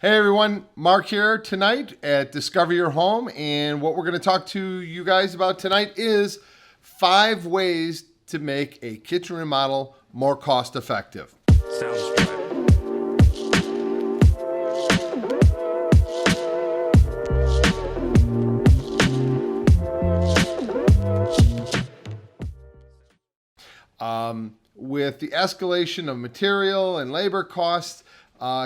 Hey everyone, Mark here tonight at Discover Your Home, and what we're going to talk to you guys about tonight is 5 ways to make a kitchen remodel more cost effective. Sounds good. With the escalation of material and labor costs,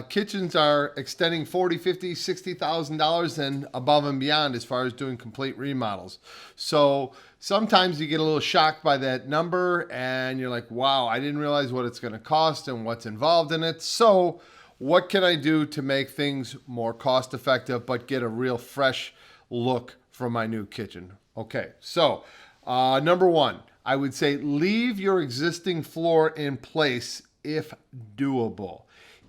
kitchens are extending $40, $50, $60,000 and above and beyond as far as doing complete remodels. So sometimes you get a little shocked by that number and you're like, wow, I didn't realize what it's going to cost and what's involved in it. So what can I do to make things more cost effective but get a real fresh look from my new kitchen? Okay, so number 1, I would say leave your existing floor in place if doable.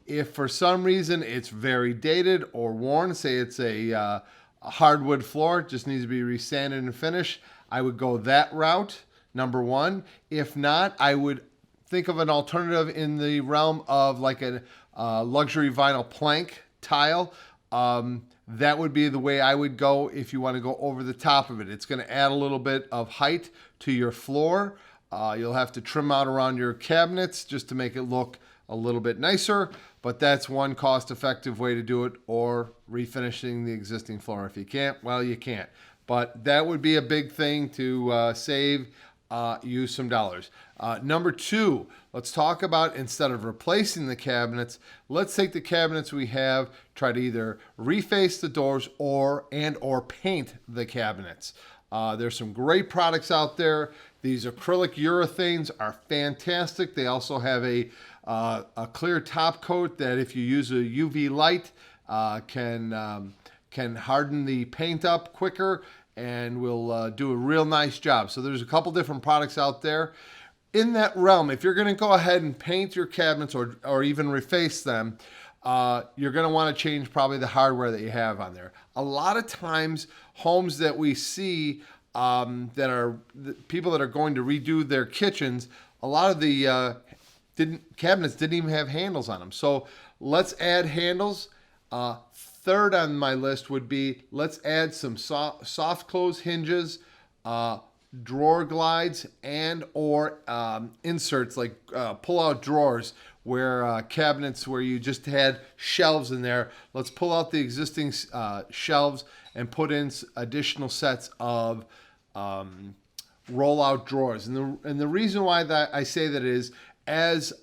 If for some reason it's very dated or worn, say it's a hardwood floor, just needs to be resanded and finished, I would go that route, number 1. If not, I would think of an alternative in the realm of like a luxury vinyl plank tile. That would be the way I would go if you want to go over the top of it. It's going to add a little bit of height to your floor. You'll have to trim out around your cabinets just to make it look a little bit nicer, but that's one cost-effective way to do it, or refinishing the existing floor. If you can't, well, you can't. But that would be a big thing to save you some dollars. Number 2, let's talk about, instead of replacing the cabinets, let's take the cabinets we have, try to either reface the doors or paint the cabinets. There's some great products out there. These acrylic urethanes are fantastic. They also have a clear top coat that, if you use a UV light, can harden the paint up quicker and will do a real nice job. So there's a couple different products out there. In that realm, if you're going to go ahead and paint your cabinets or even reface them, you're going to want to change probably the hardware that you have on there. A lot of times, homes that we see that are people that are going to redo their kitchens, a lot of the cabinets didn't even have handles on them. So let's add handles. Third on my list would be, let's add some soft close hinges, drawer glides, and or inserts like pull-out drawers where cabinets where you just had shelves in there. Let's pull out the existing shelves and put in additional sets of rollout drawers. And the reason why that I say that is, as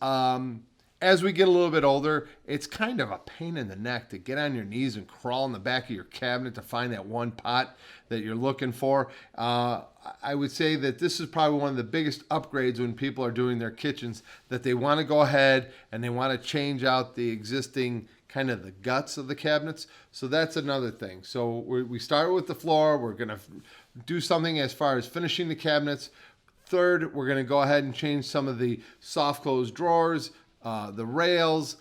we get a little bit older, it's kind of a pain in the neck to get on your knees and crawl in the back of your cabinet to find that one pot that you're looking for. I would say that this is probably one of the biggest upgrades when people are doing their kitchens, that they want to go ahead and they want to change out the existing kind of the guts of the cabinets. So that's another thing. So we start with the floor. We're going to do something as far as finishing the cabinets. Third, we're going to go ahead and change some of the soft close drawers, the rails,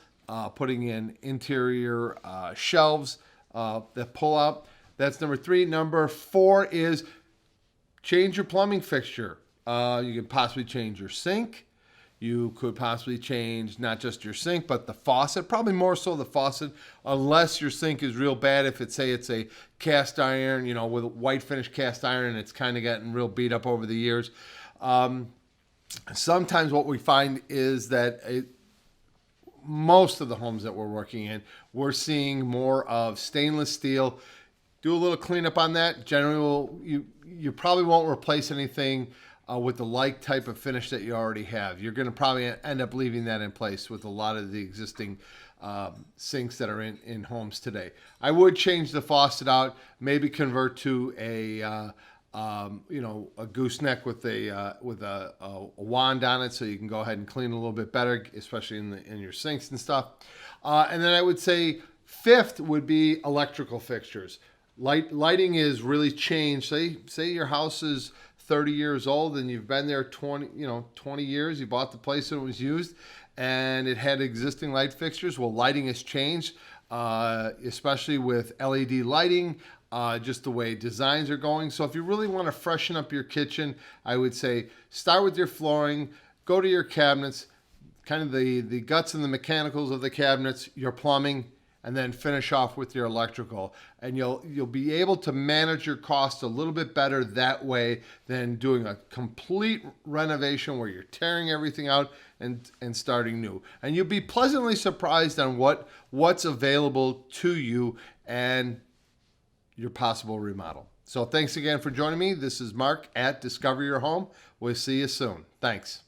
putting in interior shelves that pull up. That's number 3. Number 4 is change your plumbing fixture. You can possibly change your sink. You could possibly change not just your sink, but the faucet, probably more so the faucet, unless your sink is real bad. If it's a cast iron, with white finish cast iron, and it's kind of gotten real beat up over the years. Sometimes what we find is that most of the homes that we're working in, we're seeing more of stainless steel. Do a little cleanup on that. Generally, you probably won't replace anything with the like type of finish that you already have. You're going to probably end up leaving that in place with a lot of the existing sinks that are in homes today. I would change the faucet out, maybe convert to a gooseneck with a wand on it, so you can go ahead and clean a little bit better, especially in your sinks and stuff. And then I would say 5th would be electrical fixtures. Lighting is really changed. Say your house is 30 years old and you've been there 20 years. You bought the place when it was used and it had existing light fixtures. Well, lighting has changed, especially with LED lighting. Just the way designs are going. So if you really want to freshen up your kitchen, I would say start with your flooring, go to your cabinets, kind of the guts and the mechanicals of the cabinets, your plumbing, and then finish off with your electrical. And you'll be able to manage your costs a little bit better that way than doing a complete renovation where you're tearing everything out and starting new. And you'll be pleasantly surprised on what's available to you and your possible remodel. So thanks again for joining me. This is Mark at Discover Your Home. We'll see you soon. Thanks.